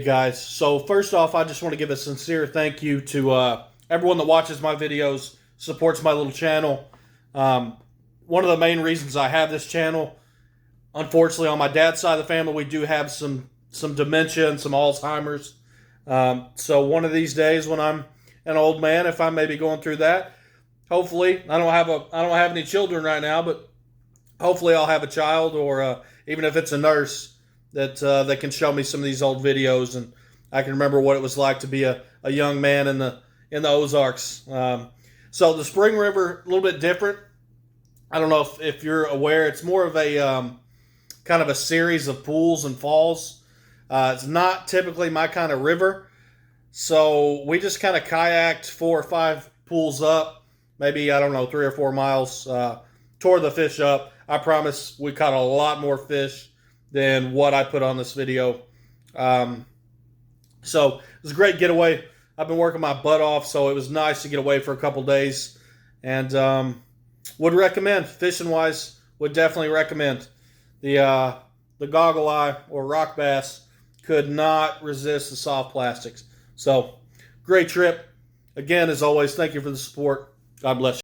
guys, so first off, I just want to give a sincere thank you to everyone that watches my videos, supports my little channel. One of the main reasons I have this channel, unfortunately, on my dad's side of the family, we do have some dementia and some Alzheimer's. So one of these days, when I'm an old man, if I may be going through that, hopefully, I don't have any children right now, but hopefully I'll have a child, or even if it's a nurse that can show me some of these old videos, and I can remember what it was like to be a young man in the Ozarks. So the Spring River, a little bit different. I don't know if you're aware. It's more of a kind of a series of pools and falls. It's not typically my kind of river. So we just kind of kayaked 4 or 5 pools up, maybe, I don't know, 3 or 4 miles, tore the fish up. I promise we caught a lot more fish than what I put on this video. So it was a great getaway. I've been working my butt off, so it was nice to get away for a couple days. And would recommend, fishing-wise, would definitely recommend. The goggle eye or rock bass could not resist the soft plastics. So, great trip. Again, as always, thank you for the support. God bless you.